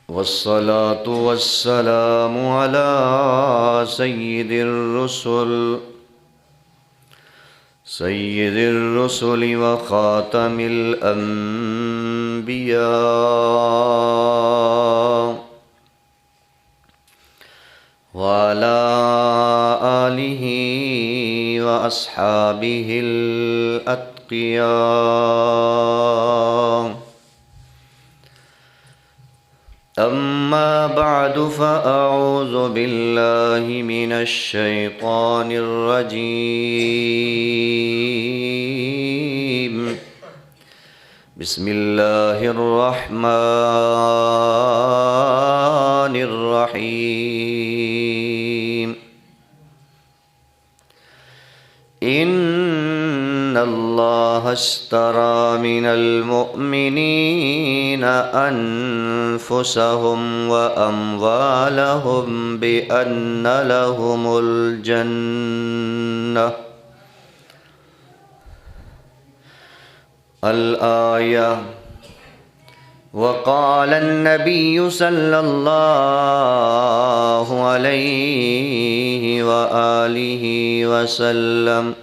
والصلاة والسلام على سيد الرسل وخاتم الأنبياء وعلى آله وأصحابه الأتقياء. أما بعد فأعوذ بالله من الشيطان الرجيم. بسم الله الرحمن الرحيم. إن الله اشترى من المؤمنين أنفسهم وأموالهم بأن لهم الجنة. الآية. وقال النبي صلى الله عليه وآله وسلم: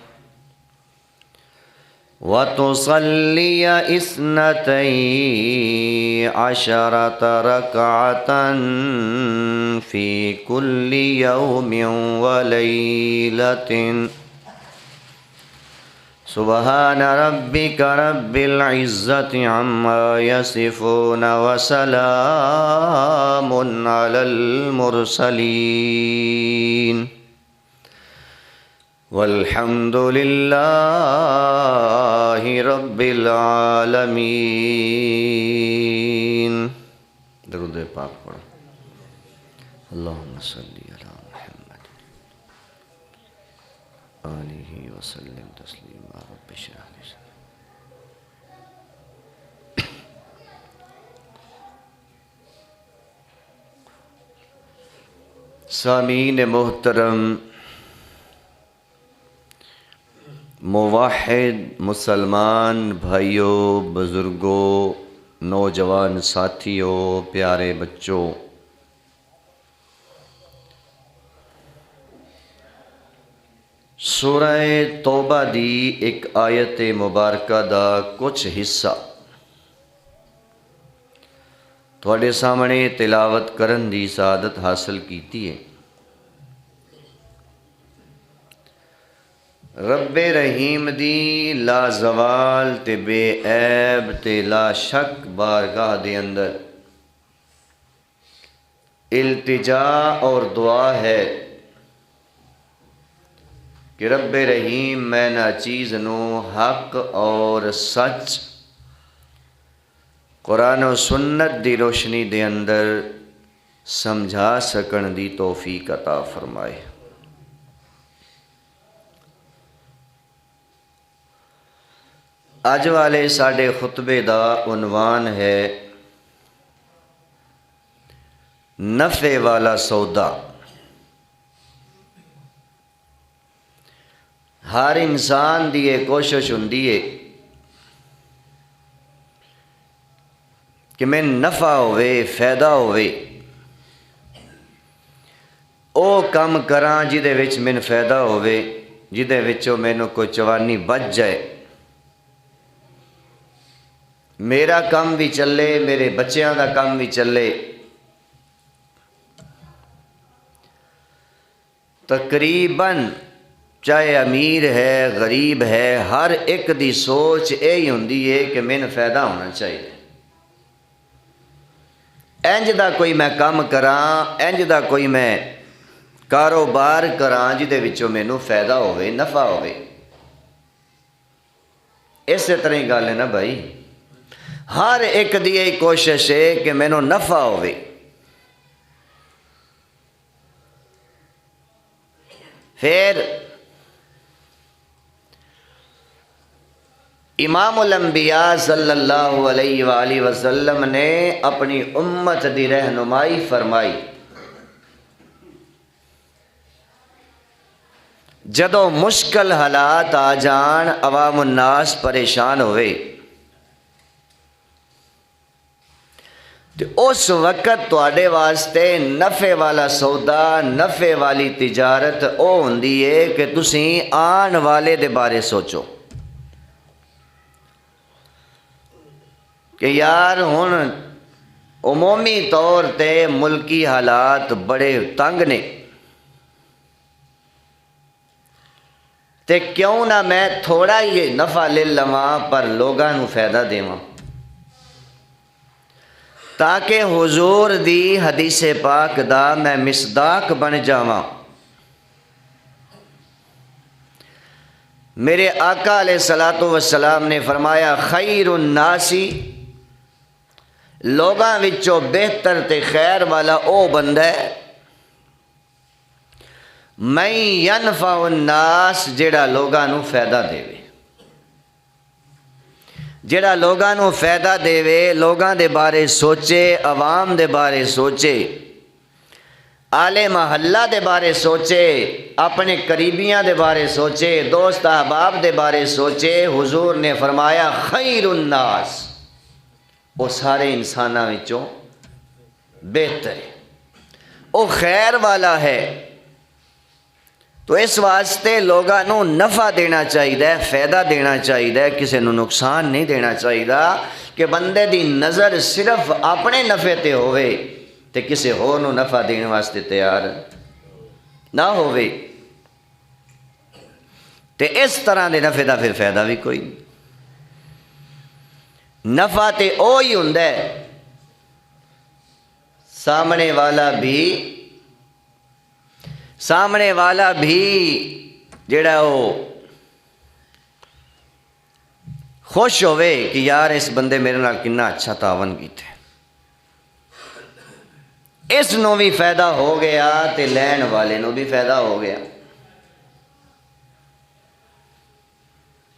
وتصلي 12 ركعة في كل يوم وليلة. سبحان ربك رب العزة عما يصفون وسلام على المرسلين والحمد لله رب العالمین. درود پاک پڑھو. اللہم صلی علی محمد آلہ وسلم تسلیما. رب اشرح لی صدری. سامعین محترم، موحد مسلمان بھائیوں، بزرگوں، نوجوان ساتھیوں، پیارے بچوں، سورہ توبہ دی ایک آیت مبارکہ دا کچھ حصہ تھوڑے سامنے تلاوت کرن دی سعادت حاصل کیتی ہے. رب رحیم دی لا زوال تے بے عیب تے لا شک بارگاہ دے اندر التجا اور دعا ہے کہ رب رحیم میں نا چیز نو حق اور سچ قرآن و سنت دی روشنی دے اندر سمجھا سکن دی توفیق عطا فرمائے. اج والے ساڈے خطبے دا عنوان ہے نفع والا سودا. ہر انسان دی یہ کوشش ہوندی ہے کہ میں نفع ہوئے، فائدہ ہوئے، او کم کراں جدے وچ میں فائدہ ہوئے، جدے وچوں مینوں کوئی چوانی بچ جائے، میرا کام بھی چلے، میرے بچیاں دا کام بھی چلے. تقریباً چاہے امیر ہے غریب ہے، ہر ایک دی سوچ یہی ہوندی ہے کہ مین فائدہ ہونا چاہیے. انج دا کوئی میں کام کراں، انج دا کوئی میں کاروبار کراں جدے وچوں مینوں فائدہ ہوئے، نفع ہوئے. اسی طرح ہی گل ہے نا بھائی، ہر ایک دی یہی کوشش ہے کہ مینوں نفع ہوئے. پھر امام الانبیاء صلی اللہ علیہ وآلہ وسلم نے اپنی امت دی رہنمائی فرمائی. جدوں مشکل حالات آ جان، عوام الناس پریشان ہوئے، تو اس وقت تواڈے واسطے نفع والا سودا نفع والی تجارت او ہوندی ہے کہ تسیں آن والے دے بارے سوچو کہ یار ہن عمومی طور تے ملکی حالات بڑے تنگ نے تے کیوں نہ میں تھوڑا ہی نفع لے لواں پر لوگاں نو فائدہ دیواں تاکہ حضور دی حدیث پاک دا میں مصداق بن جاواں۔ میرے آقا علیہ الصلوۃ والسلام نے فرمایا خیر الناسی لوگاں وچوں بہتر تے خیر والا او بندہ ہے میں ینفع الناس جڑا لوگاں نو فائدہ دے جڑا لوگاں نو فائدہ دے لوگاں دے بارے سوچے عوام دے بارے سوچے آل محلہ دے بارے سوچے اپنے قریبیاں دے بارے سوچے دوست احباب دے بارے سوچے حضور نے فرمایا خیر الناس وہ سارے انساناں وچوں بہتر ہے وہ خیر والا ہے۔ تو اس واسطے لوگاں نو نفع دینا چاہیے فائدہ دینا چاہیے کسی نو نقصان نہیں دینا چاہیے کہ بندے دی نظر صرف اپنے نفع تے ہوئے تے کسی ہور نو نفع دینے واسطے تیار نہ ہوئے تے اس طرح دے نفع دا پھر فائدہ بھی کوئی نہیں۔ نفع تے او ہی ہوندا ہے سامنے والا بھی جڑا وہ خوش ہوئے کہ یار اس بندے میرے نال کنا اچھا تعاون کیتا ہے اس نو بھی فائدہ ہو گیا تے لین والے نو بھی فائدہ ہو گیا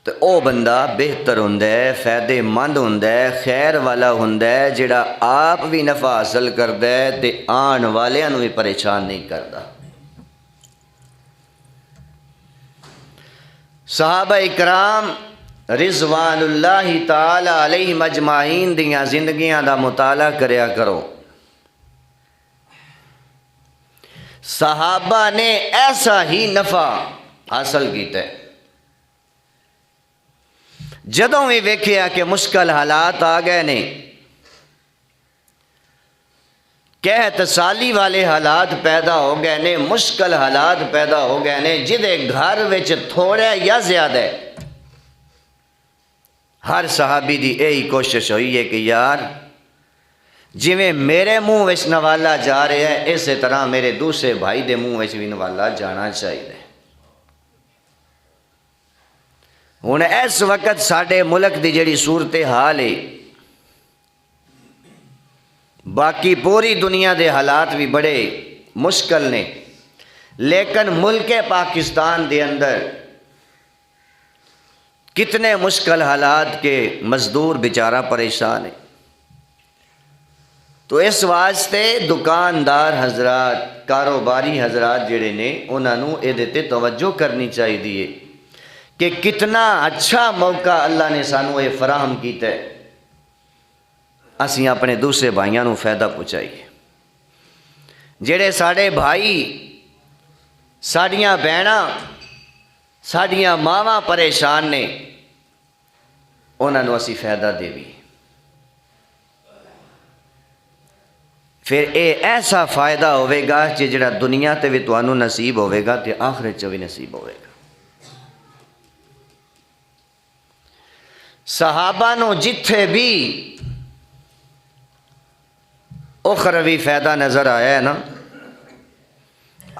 تو او بندہ بہتر ہوندا ہے فائدے مند ہوندا ہے خیر والا ہوندا ہے جڑا آپ بھی نفع حاصل کردا ہے تے آن والیاں نو بھی پریشان نہیں کردا۔ صحابہ اکرام رضوان اللہ تعالی علیہم اجمعین دیاں زندگیاں دا مطالعہ کریا کرو۔ صحابہ نے ایسا ہی نفع حاصل کیتا ہے جدوں بھی ویکھیا کہ مشکل حالات آ گئے نے کہ تسالی والے حالات پیدا ہو گئے نے مشکل حالات پیدا ہو گئے نے جدے گھر وچ تھوڑا یا زیادہ ہے ہر صحابی دی یہی کوشش ہوئی ہے کہ یار جویں میرے منہ وچ نوالا جا رہا ہے اسی طرح میرے دوسرے بھائی دے منہ وچ بھی نوالا جانا چاہیے۔ ہن اس وقت ساڈے ملک دی جڑی صورتحال ہے باقی پوری دنیا دے حالات بھی بڑے مشکل نے لیکن ملک پاکستان دے اندر کتنے مشکل حالات کے مزدور بیچارہ پریشان ہیں۔ تو اس واسطے دکاندار حضرات کاروباری حضرات جڑے نے انہاں نوں اے تے توجہ کرنی چاہیے کہ کتنا اچھا موقع اللہ نے سانوں یہ فراہم کیتا ہے اسی اپنے دوسرے بھائیاں نوں فائدہ پہنچائیے۔ جڑے ساڈے بھائی ساڈیاں بہناں ساڈیاں ماواں پریشان نے انہاں نوں اسی فائدہ دیوی پھر اے ایسا فائدہ ہوئے گا کہ جڑا دنیا تے بھی تانوں نصیب ہوئے گا تے آخرت چ بھی نصیب ہوئے گا۔ صحابہ نو جتھے بھی اخروی فائدہ نظر آیا ہے نا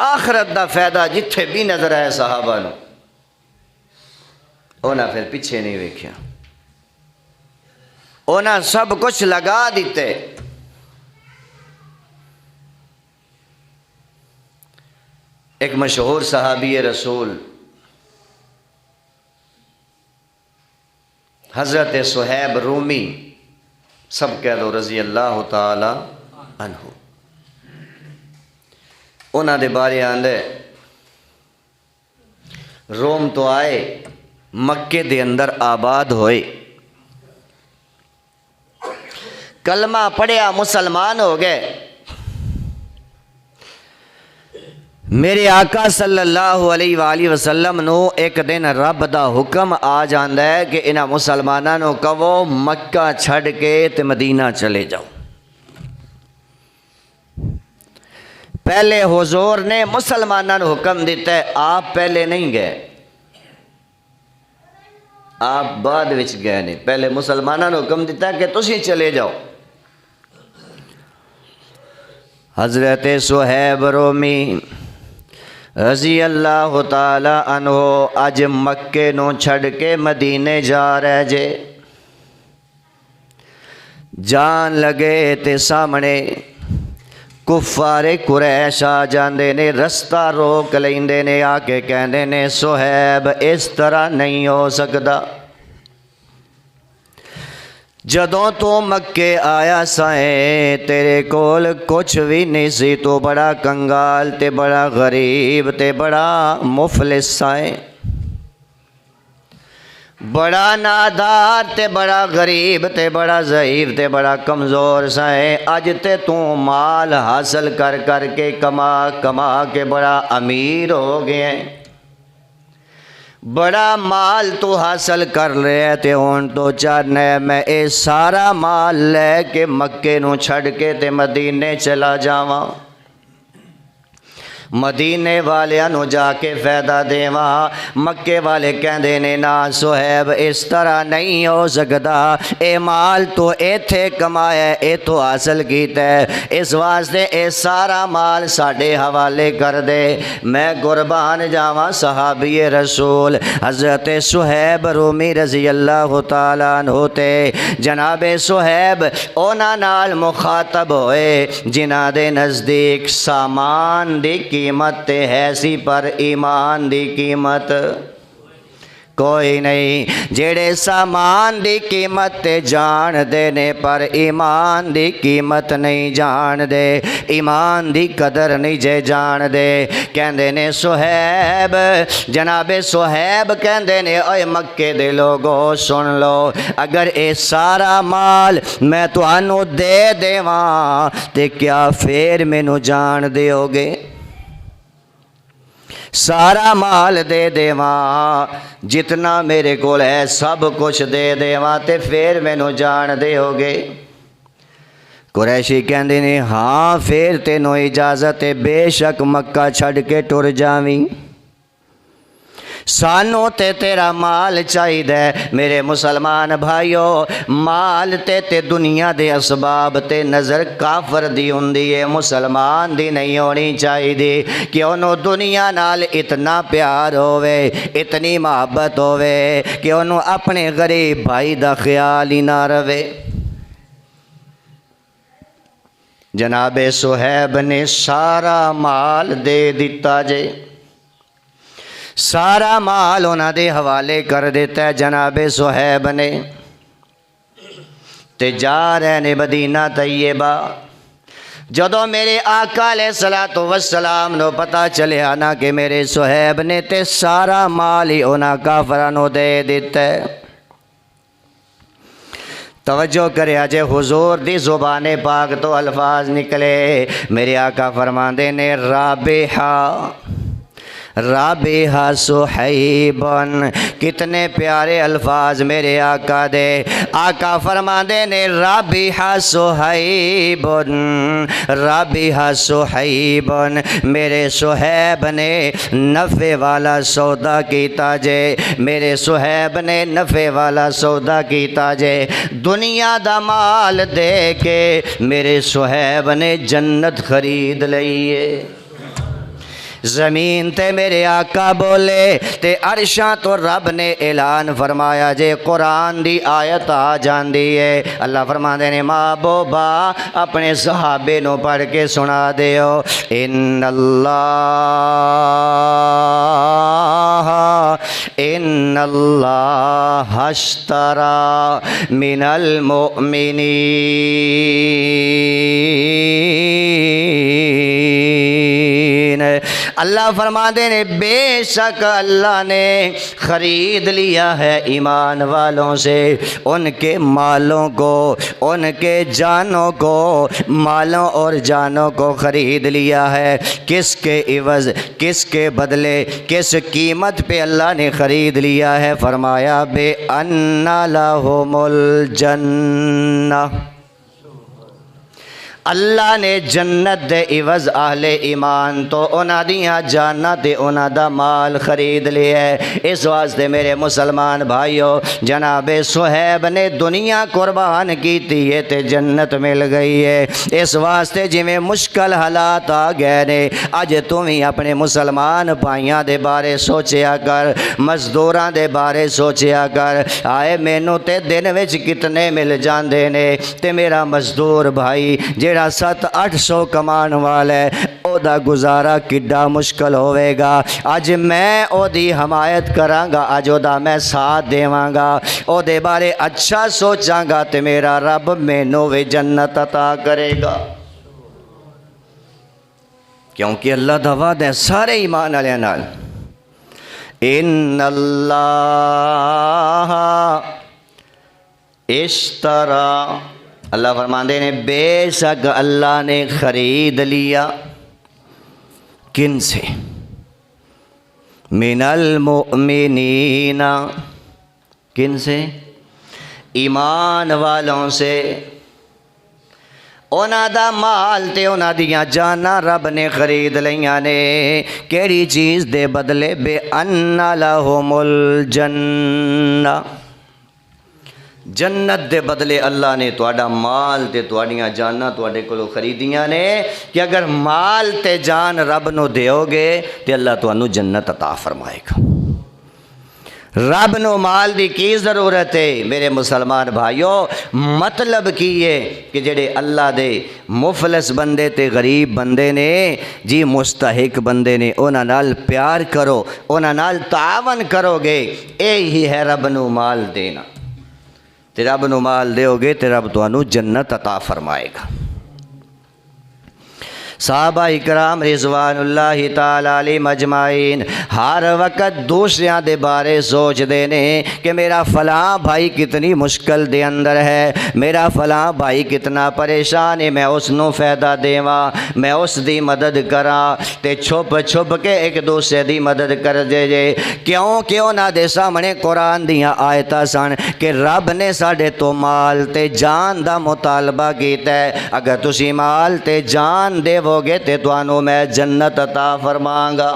آخرت دا فائدہ جتھے بھی نظر آیا صحابہ نو انہاں پھر پیچھے نہیں ویکھیا انہاں سب کچھ لگا دیتے۔ ایک مشہور صحابی رسول حضرت صہیب رومی سب کہہ دو رضی اللہ تعالی عنہ انہاں دے بارے آندے روم تو آئے مکے دے اندر آباد ہوئے کلمہ پڑھیا مسلمان ہو گئے۔ میرے آقا صلی اللہ علیہ وآلہ وسلم نو ایک دن رب دا حکم آ جاندا ہے کہ انہاں مسلماناں نو کہو مکہ چھڑ کے تے مدینہ چلے جاؤ۔ پہلے حضور نے مسلماناں نو حکم دیتا ہے، آپ پہلے نہیں گئے، آپ بعد وچ گئے نہیں، پہلے مسلماناں نو حکم دیتا ہے کہ تسی چلے جاؤ۔ حضرت صہیب رومی رضی اللہ تعالی عنہ اج مکے نو چھڑ کے مدینے جا رہے جے۔ جان لگے تے سامنے کفار قریش آ جاندے نے، رستہ روک لیندے نے، آ کے کہندے نے صہیب اس طرح نہیں ہو سکدا، جدوں تو مکے آیا سائیں تیرے کول کچھ بھی نہیں سی، تو بڑا کنگال تے بڑا غریب تے بڑا مفلس سائیں، بڑا نادار تے بڑا غریب تے بڑا ضعیف تے بڑا کمزور سائیں، اج تے تو مال حاصل کر کر کے کما کے بڑا امیر ہو گئے ہیں، بڑا مال تو حاصل کر رہے تے ہن تو چاہنا ہے میں اے سارا مال لے کے مکے نو چھڑ کے تے مدینے چلا جاواں، مدینے والیاں نو جا کے فائدہ دیواں۔ مکے والے کہندے نے نا صہیب اس طرح نہیں ہو سکدا، اے مال تو ایتھے کمایا ہے، اے تو حاصل کیتا ہے، اس واسطے اے سارا مال ساڈے حوالے کر دے، میں قربان جاواں۔ صحابی رسول حضرت صہیب رومی رضی اللہ تعالیٰ عنہ تے جناب صہیب اونا نال مخاطب ہوئے جنہاں دے نزدیک سامان دی قیمت تے ہے سی پر ایمان دی قیمت کوئی نہیں، جڑے سامان دی قیمت تے جان دے نے پر ایمان دی قیمت نہیں جان دے، ایمان دی قدر نہیں جے جان دے۔ کہندے نے صہیب، جناب صہیب کہندے نے اے مکے دے لوگو سن لو، اگر اے سارا مال میں تانوں دے دیواں تے کیا پھر مینوں جان دیو گے؟ سارا مال دے دیواں، جتنا میرے کول ہے سب کچھ دے دیواں تے پھر مینوں جان دیو گے؟ قریشی کہندے نے ہاں پھر تینوں اجازت ہے، بے شک مکہ چھڑ کے ٹر جاویں، سانوں تے تیرا مال چاہیدہ ہے۔ میرے مسلمان بھائیو، مال تے دنیا دے اسباب تے نظر کافر دی ہوندی ہے، مسلمان دی نہیں ہونی چاہیدی، کہ انہوں دنیا نال اتنا پیار ہوئے، اتنی محبت ہوئے کہ انہوں اپنے غریب بھائی دا خیال ہی نہ روے۔ جناب صہیب نے سارا مال دے دیتا جے، سارا مال انہاں دے حوالے کر دیتا ہے جناب صہیب نے، تے جا رہے نے مدینہ طیبہ۔ جدو میرے آقا علیہ السلام نو پتہ چلیا نا کہ میرے صہیب نے تے سارا مال ہی انہاں کافرانو دے دیتا ہے، توجہ کرے اجے حضور دی زبان پاک تو الفاظ نکلے، میرے آقا فرماندے نے رابحہ رابحہ صہیبن، کتنے پیارے الفاظ میرے آقا دے۔ آقا فرماندے نے رابحہ صہیبن، رابحہ صہیبن، میرے صہیب نے نفع والا سودا کیتا جے، میرے صہیب نے نفع والا سودا کیتا جے، دنیا دا مال دے کے میرے صہیب نے جنت خرید لئیے۔ زمین تے میرے آقا بولے تے عرشاں تو رب نے اعلان فرمایا جے، قرآن دی آیت آ جاندی ہے، اللہ فرماندے نے محبوبا اپنے صحابے نو پڑھ کے سنا دیو، ان اللہ اشترا من المؤمنین اللہ فرماتے ہیں بے شک اللہ نے خرید لیا ہے ایمان والوں سے ان کے مالوں کو، ان کے جانوں کو، مالوں اور جانوں کو خرید لیا ہے۔ کس کے عوض، کس کے بدلے، کس قیمت پہ اللہ نے خرید لیا ہے؟ فرمایا بے ان لہم الجنہ، اللہ نے جنت دے عوض اہل ایمان تو انہاں دیاں جاناں تے انہاں دا مال خرید لیا ہے۔ اس واسطے میرے مسلمان بھائیو، جناب صہیب نے دنیا قربان کیتی ہے تے جنت مل گئی ہے۔ اس واسطے جویں مشکل حالات آ گئے نے، اج تم ہی اپنے مسلمان بھائیاں دے بارے سوچیا کر، مزدوراں دے بارے سوچیا کر، آئے مینوں تے دن وچ کتنے مل جاندے نے تے میرا مزدور بھائی جیڑا 700-800 کمان والا ہے او دا گزارا کڈا مشکل ہوئے گا۔ اج میں او دی حمایت کراں گا، اج او دا میں ساتھ دیواں گا، او دے بارے اچھا سوچاں گا تے میرا رب مینوں وی جنت عطا کرے گا، کیونکہ اللہ دا وعدہ ہے سارے ایمان والے نال، ان اللہ اشترا، اللہ فرماندے نے بے شک اللہ نے خرید لیا، کن سے؟ من المؤمنین، کن سے؟ ایمان والوں سے۔ انہاں دا مال تے انہاں دیاں جاناں رب نے خرید لیاں نے، کیڑی چیز دے بدلے؟ بے ان لہم الجنہ، جنت دے بدلے اللہ نے تواڈا مال تے تواڈیاں جاناں تواڈے کولوں خریدیاں نے، کہ اگر مال تے جان رب نو دیو گے تے اللہ تانوں جنت عطا فرمائے گا۔ رب نو مال دی کی ضرورت ہے میرے مسلمان بھائیو؟ مطلب کی ہے کہ جڑے اللہ دے مفلس بندے تے غریب بندے نے جی، مستحق بندے نے، انہاں نال پیار کرو، انہاں نال تعاون کرو گے، اے ہی ہے رب نو مال دینا، تے رب نو مال دیو گے تے رب تانوں جنت عطا فرمائے گا۔ صحابہ اکرام رضوان اللہ تعالی علیہم اجمعین ہر وقت دوسریاں دے بارے سوچ دے نے کہ میرا فلاں بھائی کتنی مشکل دے اندر ہے، میرا فلاں بھائی کتنا پریشان ہے، میں اس نو فائدہ دیواں، میں اس دی مدد کراں، تے چھپ چھپ کے ایک دوسرے دی مدد کر دے جے، کیوں انہاں دے سامنے قرآن دیاں آیتاں سن کہ رب نے ساڈے تو مال تے جان دا مطالبہ کیتا ہے، اگر تسی مال تے جان دے گے تے توانوں میں جنت عطا فرماں گا۔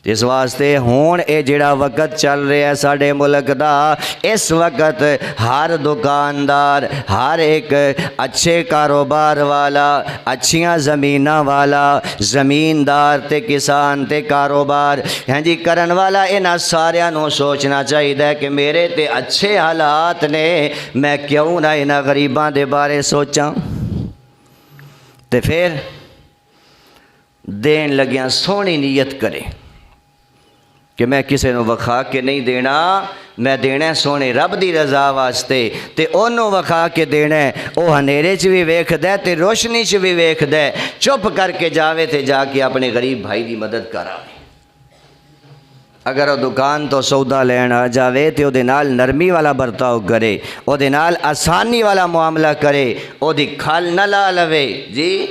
اس واسطے ہون اے جڑا وقت چل رہا ہے ساڈے ملک دا، اس وقت ہر دکاندار، ہر ایک اچھے کاروبار والا، اچھیاں زمیناں والا، زمیندار تے کسان تے کاروبار ہاں جی کرن والا، انہاں ساریاں نو سوچنا چاہیے کہ میرے تے اچھے حالات نے، میں کیوں نہ انہاں غریباں دے بارے سوچاں، تے پھر دین لگیاں سونی نیت کرے کہ میں کسے نو وکھا کے نہیں دینا، میں دینا سونے رب دی رضا واسطے، تے اونوں وکھا کے دینا او ہنیرے چ بھی ویکھدا ہے تے روشنی چ بھی ویکھدا ہے، چپ کر کے جاوے تے جا کے اپنے غریب بھائی دی مدد کراوے۔ اگر وہ دکان تو سودا لین آ جاوے تے او دے نال نرمی والا برتاؤ کرے، او دے نال آسانی والا معاملہ کرے، او دی کھل نہ لا لوے جی،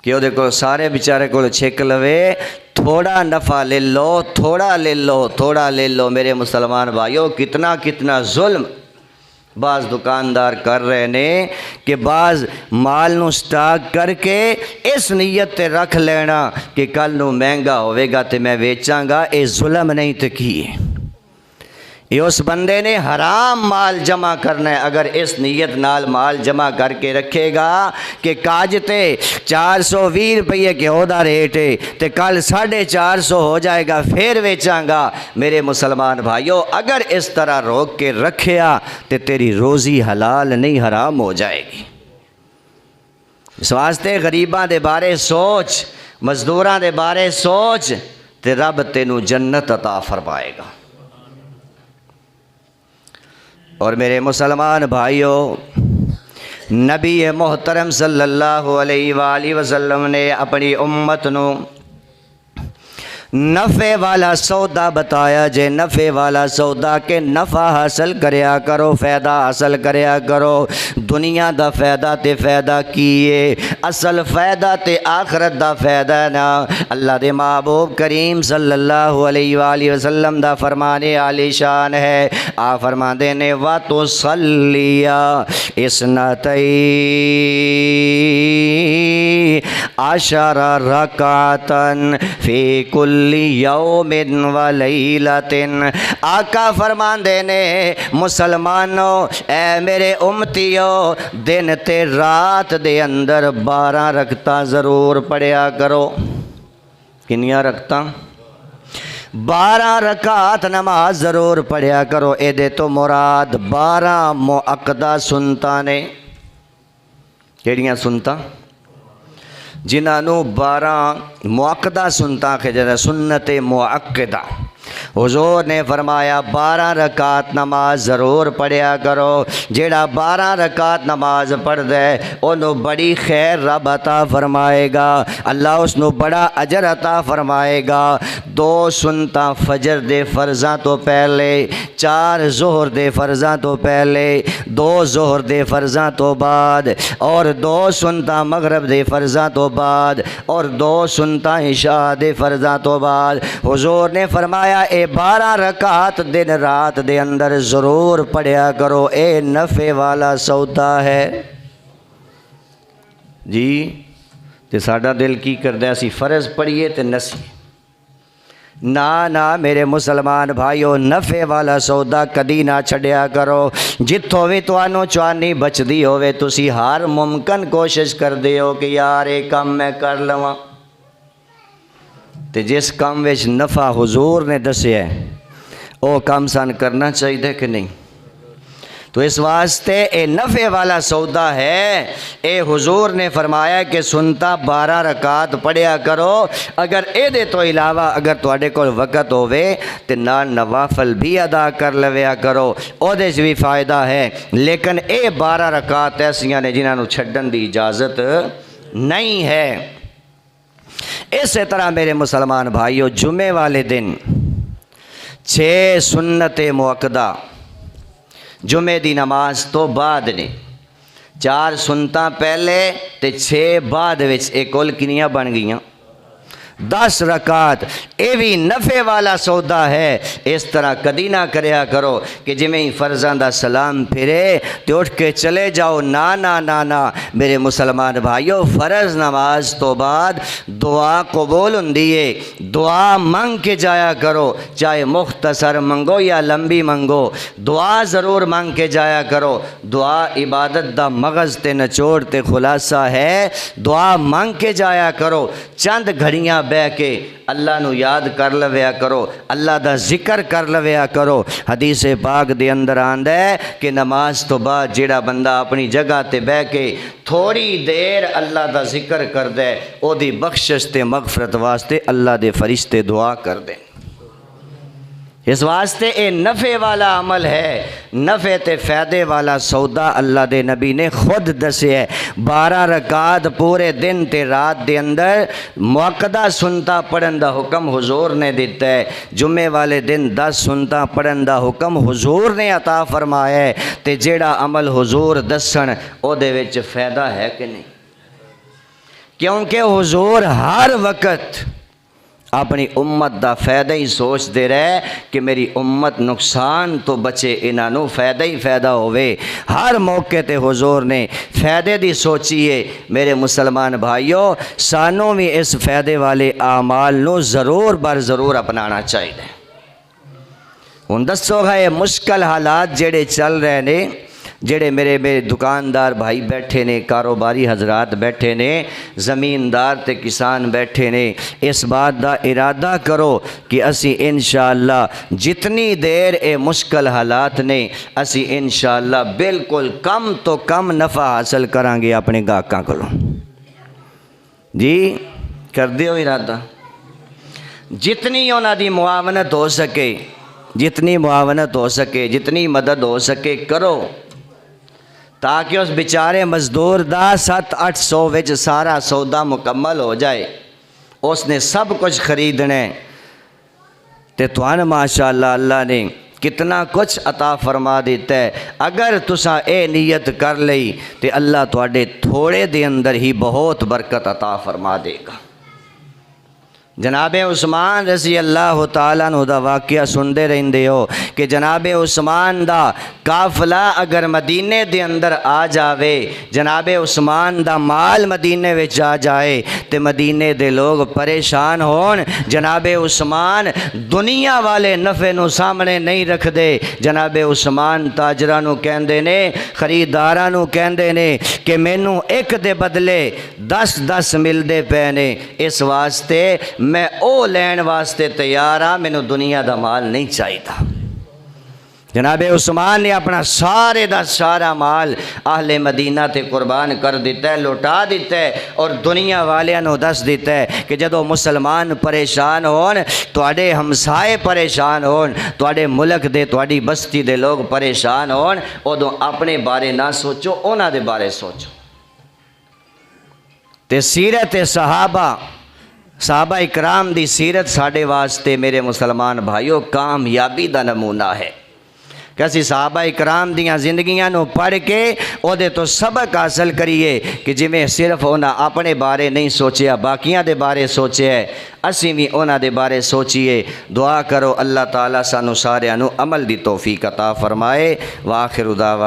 کہ او دے کو سارے بیچارے کو چھک لوے، تھوڑا نفع لے لو، تھوڑا لے لو، تھوڑا لے لو۔ میرے مسلمان بھائیو، کتنا ظلم بعض دکاندار کر رہے نے کہ بعض مال نو سٹاک کر کے اس نیت تے رکھ لینا کہ کل نو مہنگا ہوئے گا تے میں ویچاں گا، اے ظلم نہیں تے کی ہے؟ یہ اس بندے نے حرام مال جمع کرنا ہے۔ اگر اس نیت نال مال جمع کر کے رکھے گا کہ کاج تے 420 روپے کے ہودا ریٹ ہے تے کل 450 ہو جائے گا پھر ویچاں گا، میرے مسلمان بھائیو اگر اس طرح روک کے رکھیا تے تیری روزی حلال نہیں حرام ہو جائے گی۔ اس واسطے غریباں دے بارے سوچ، مزدوراں دے بارے سوچ تے رب تینوں جنت عطا فرمائے گا۔ اور میرے مسلمان بھائیوں، نبی محترم صلی اللہ علیہ وآلہ وسلم نے اپنی امت نو نفع والا سودا بتایا جے، نفع والا سودا کہ نفع حاصل کریا کرو، فائدہ حاصل کریا کرو۔ دنیا دا فائدہ تے فائدہ کیے، اصل فائدہ تے آخرت دا فائدہ نا۔ اللہ دے محبوب کریم صلی اللہ علیہ وآلہ وسلم دا فرمانے عالی شان ہے، آپ فرماندے نے وَتُصَلِّيَ اثنتَيْ عَشَرَ رَكْعَةً فِي كُلِّ یوم و لیلۃ۔ آقا فرماندے نے مسلمانوں اے میرے امتیو، دن تے رات دے اندر 12 رکعتاں ضرور پڑھیا کرو۔ کنیاں رکعتاں؟ 12 رکعت نماز ضرور پڑھیا کرو۔ اے دے تو مراد 12 مؤکدہ سنتاں نے۔ کیڑیاں سنتاں؟ جنہاں نو 12 مؤکدہ سنتاں کہ جنہاں سنت مؤکدہ۔ حضور نے فرمایا 12 رکعت نماز ضرور پڑھیا کرو۔ جیڑا 12 رکعت نماز پڑھ دے انہوں بڑی خیر رب عطا فرمائے گا، اللہ اس نو بڑا اجر عطا فرمائے گا۔ 2 سنتاں فجر دے فرضاں تو پہلے، 4 ظہر دے فرضاں تو پہلے، 2 ظہر دے فرضاں تو بعد، اور 2 سنتاں مغرب دے فرضاں تو بعد، اور 2 سنتاں عشاء دے فرضاں تو بعد۔ حضور نے فرمایا اے 12 رکعت دن رات دے اندر ضرور پڑھیا کرو، اے نفع والا سودا ہے۔ جی تے ساڈا دل کی کردہ اسی فرض پڑھیے تے نسی؟ نا میرے مسلمان بھائیو، نفع والا سودا کدی نہ چھڈیا کرو۔ جتھوں بھی تانوں چوانی بچدی ہووے تسی ہر ممکن کوشش کردے ہو کہ یار اے کام میں کر لواں، تے جس کام وچ نفع حضور نے دسیا ہے او کام سان کرنا چاہیے کہ نہیں؟ تو اس واسطے اے نفع والا سودا ہے۔ اے حضور نے فرمایا کہ سنتا 12 رکعت پڑھیا کرو۔ اگر اے دے تو علاوہ اگر تواڈے کول وقت ہووے تے نال نوافل بھی ادا کر لویا کرو، او دے بھی فائدہ ہے، لیکن اے 12 رکعت ایسیاں نے جنہاں نو چھڈن دی اجازت نہیں ہے۔ اسی طرح میرے مسلمان بھائیو، جمعے والے دن 6 سنت مؤکدہ جمعے دی نماز تو بعد نے، 4 سنتاں پہلے تے 6 بعد وچ، ایک کل کنیاں بن گئیاں 10 رکعت۔ اے بھی نفع والا سودا ہے۔ اس طرح کدی نہ کریا کرو کہ جویں ہی فرضاں دا سلام پھرے تے اٹھ کے چلے جاؤ، نا میرے مسلمان بھائیو، فرض نماز تو بعد دعا قبول ہوندی ہے، دعا منگ کے جایا کرو، چاہے مختصر منگو یا لمبی منگو، دعا ضرور منگ کے جایا کرو۔ دعا عبادت دا مغز تے نچوڑ تے خلاصہ ہے، دعا منگ کے جایا کرو۔ چند گھڑیاں بہ کے اللہ نو یاد کر لویا کرو، اللہ دا ذکر کر لویا کرو۔ حدیث پاک دے اندر آندا ہے کہ نماز تو بعد جیڑا بندہ اپنی جگہ تے بہ کے تھوڑی دیر اللہ دا ذکر کر دے، او دی بخشش تے مغفرت واسطے اللہ دے فرشتے دعا کر دیں۔ اس واسطے اے نفع والا عمل ہے، نفع تے فائدے والا سودا اللہ دے نبی نے خود دسے ہے۔ 12 رکعت پورے دن تے رات دے اندر مؤکدہ سنتا پڑھن دا حکم حضور نے دیتا ہے۔ جمعے والے دن 10 سنتا پڑھن دا حکم حضور نے عطا فرمایا ہے، تے جیڑا عمل حضور دسن او دے وچ فائدہ ہے کہ نہیں؟ کیونکہ حضور ہر وقت اپنی امت دا فائدہ ہی سوچ دے رہے کہ میری امت نقصان تو بچے، انہاں نو فائدہ ہی فائدہ ہوئے۔ ہر موقع تے حضور نے فائدے دی سوچیے۔ میرے مسلمان بھائیو، سانوں بھی اس فائدے والے اعمال نو ضرور بر ضرور اپنانا چاہیے۔ ہن دسو گا مشکل حالات جڑے چل رہے نے، جڑے میرے دکاندار بھائی بیٹھے نے، کاروباری حضرات بیٹھے نے، زمیندار تے کسان بیٹھے نے، اس بات دا ارادہ کرو کہ اسی انشاءاللہ جتنی دیر اے مشکل حالات نے، اسی انشاءاللہ بالکل کم تو کم نفع حاصل کریں گے اپنے گاہکاں کولوں۔ جی کر دیو ارادہ، جتنی انہاں دی معاونت ہو سکے، جتنی معاونت ہو سکے، جتنی مدد ہو سکے کرو، تاکہ اس بیچارے مزدور دا 700-800 وچ سارا سودا مکمل ہو جائے. اس نے سب کچھ خریدنا ہے تے تھانوں ماشاءاللہ اللہ نے کتنا کچھ عطا فرما دیتا ہے. اگر تساں اے نیت کر لئی تے اللہ تواڈے تھوڑے دے اندر ہی بہت برکت عطا فرما دے گا. جناب عثمان رضی اللہ تعالیٰ عنہ دا واقعہ سندے رہندے ہو کہ جناب عثمان دا قافلہ اگر مدینے دے اندر آ جاوے، جناب عثمان دا مال مدینے وچ آ جائے تے مدینے دے لوگ پریشان ہون. جناب عثمان دنیا والے نفع نو سامنے نہیں رکھ دے. جناب عثمان تاجراں نو کہندے نے، خریداراں نو کہندے نے کہ مینوں ایک دے بدلے 10 ملدے پے نے، اس واسطے میں او لین واسطے تیار ہاں، مینوں دنیا دا مال نہیں چاہیدا. جناب عثمان نے اپنا سارے دا سارا مال اہل مدینہ تے قربان کر دیتا ہے، لوٹا دیتا ہے، اور دنیا والیاں نو دس دیتا ہے کہ جدو مسلمان پریشان ہون، تواڈے ہمسائے پریشان ہون، تواڈے ملک دے تواڈی بستی دے لوگ پریشان ہون، ادو اپنے بارے نہ سوچو، انہاں دے بارے سوچو. تے سیرت صحابہ اکرام دی سیرت ساڈے واسطے میرے مسلمان بھائیو کامیابی دا نمونہ ہے کہ اسی صحابہ اکرام دیاں زندگیاں نو پڑھ کے او دے تو سبق حاصل کریے کہ جویں صرف انہاں اپنے بارے نہیں سوچیا، باقیاں دے بارے سوچیا ہے، اسی بھی انہاں دے بارے سوچیے. دعا کرو اللہ تعالیٰ سانو ساریاں نو عمل دی توفیق عطا فرمائے. وآخر دعوانا